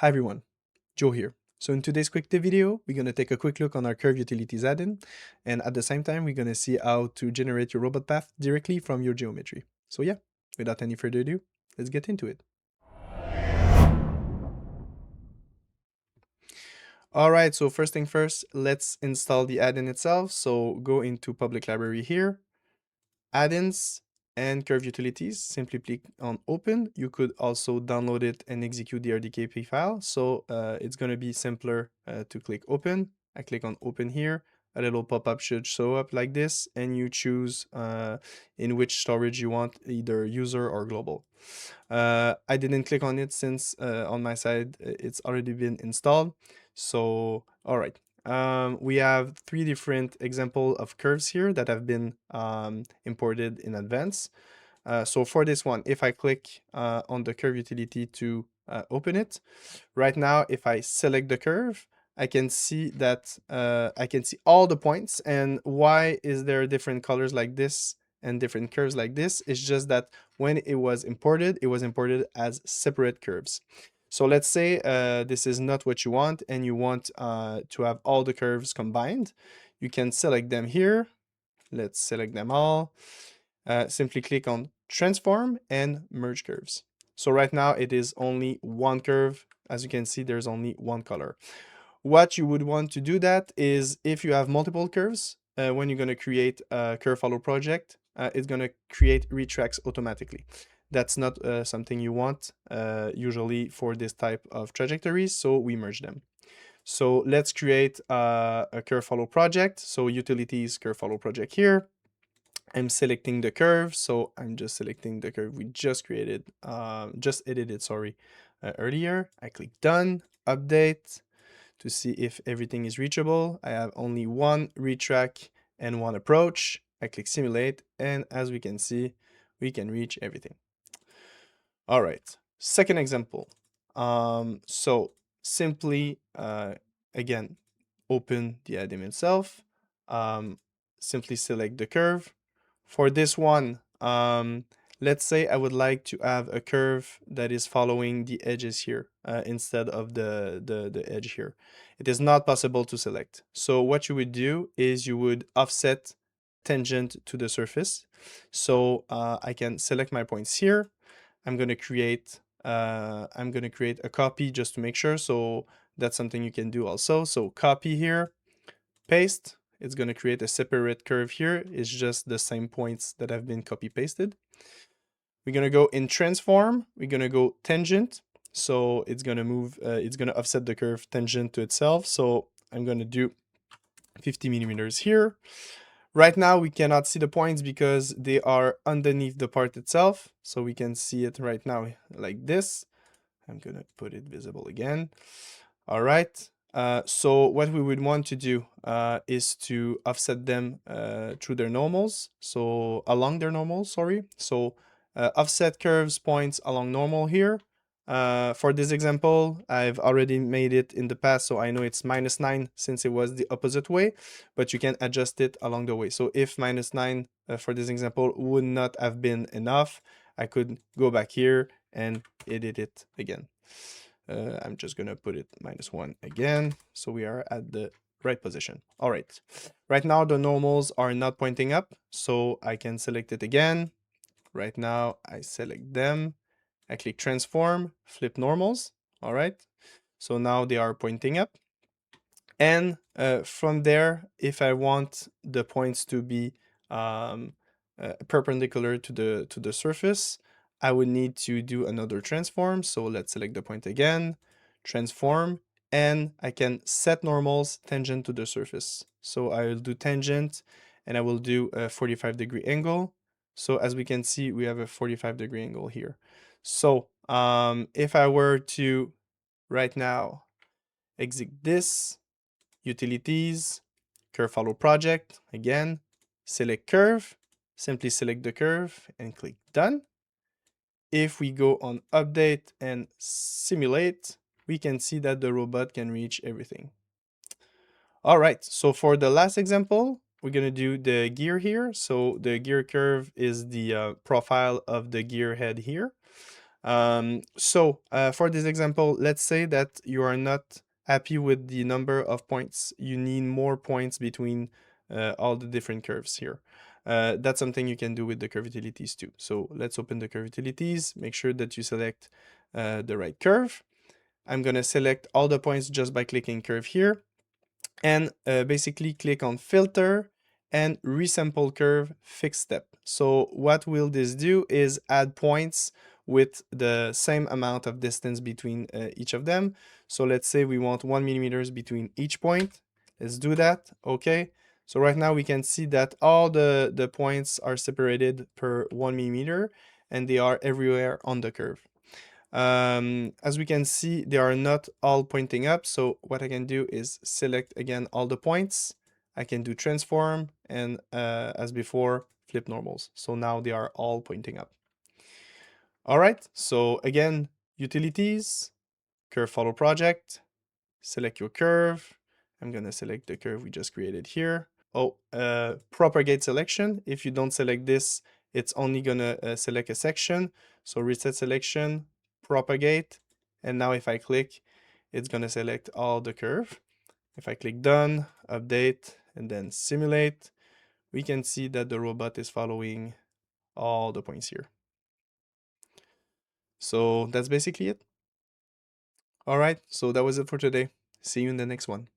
Hi everyone, Joe here. So in today's quick tip video, we're going to take a quick look on our Curve Utilities add-in, and at the same time, we're going to see how to generate your robot path directly from your geometry. So yeah, without any further ado, let's get into it. Alright, so first thing first, let's install the add-in itself. So go into public library here, add-ins, and Curve Utilities. Simply click on open. You could also download it and execute the RDKP file. So it's going to be simpler to click open. I click on open here. A little pop-up should show up like this, and you choose in which storage you want, either user or global. I didn't click on it since on my side it's already been installed. So all right, we have three different examples of curves here that have been imported in advance. So for this one, if I click on the curve utility to open it, right now, if I select the curve, I can see that I can see all the points. And why is there different colors like this and different curves like this? It's just that when it was imported as separate curves. So let's say this is not what you want, and you want to have all the curves combined. You can select them here. Let's select them all. Simply click on transform and merge curves. So right now it is only one curve. As you can see, there's only one color. What you would want to do that is if you have multiple curves, when you're going to create a curve follow project, it's going to create retracts automatically. That's not something you want usually for this type of trajectories, so we merge them. So let's create a curve follow project. So utilities curve follow project here. I'm selecting the curve, so I'm just selecting the curve we just created, just edited, sorry, earlier. I click done, update to see if everything is reachable. I have only one retract and one approach. I click simulate, and as we can see, we can reach everything. All right, second example. So simply, again, open the add-in itself, simply select the curve. For this one, let's say I would like to have a curve that is following the edges here instead of the edge here. It is not possible to select. So what you would do is you would offset tangent to the surface. So I can select my points here. I'm gonna create a copy just to make sure. So that's something you can do also. So copy here, paste. It's going to create a separate curve here. It's just the same points that have been copy pasted. We're going to go in transform. We're going to go tangent. So it's going to move, it's going to offset the curve tangent to itself. So I'm going to do 50 millimeters here. Right now, we cannot see the points because they are underneath the part itself. So we can see it right now like this. I'm going to put it visible again. All right. So what we would want to do is to offset them through their normals. So along their normals, sorry. So offset curves points along normal here. For this example, I've already made it in the past, so I know it's -9 since it was the opposite way, but you can adjust it along the way. So if -9 for this example would not have been enough, I could go back here and edit it again. I'm just gonna put it -1 again, so we are at the right position. All right, right now the normals are not pointing up, so I can select it again. Right now I select them, I click transform, flip normals. All right, so now they are pointing up. And from there, if I want the points to be perpendicular to the surface, I would need to do another transform. So let's select the point again, transform, and I can set normals tangent to the surface. So I will do tangent, and I will do a 45-degree angle. So as we can see, we have a 45-degree angle here. So if I were to right now exit this, utilities, curve follow project, again, select curve, simply select the curve and click done. If we go on update and simulate, we can see that the robot can reach everything. All right, so for the last example, we're gonna do the gear here. So the gear curve is the profile of the gear head here. For this example, let's say that you are not happy with the number of points. You need more points between all the different curves here. That's something you can do with the curve utilities too. So let's open the curve utilities, make sure that you select the right curve. I'm gonna select all the points just by clicking curve here, and basically click on filter and resample curve fixed step. So what will this do is add points with the same amount of distance between each of them. So let's say we want 1 millimeters between each point. Let's do that. Okay. So right now we can see that all the points are separated per 1 millimeter, and they are everywhere on the curve. As we can see, they are not all pointing up. So what I can do is select again all the points. I can do transform and as before, flip normals. So now they are all pointing up. All right, so again, utilities, curve follow project, select your curve. I'm gonna select the curve we just created here. Oh, propagate selection. If you don't select this, it's only gonna select a section. So reset selection, propagate, and now if I click, it's gonna select all the curve. If I click done, update, and then simulate, we can see that the robot is following all the points here. So that's basically it. All right, so that was it for today. See you in the next one.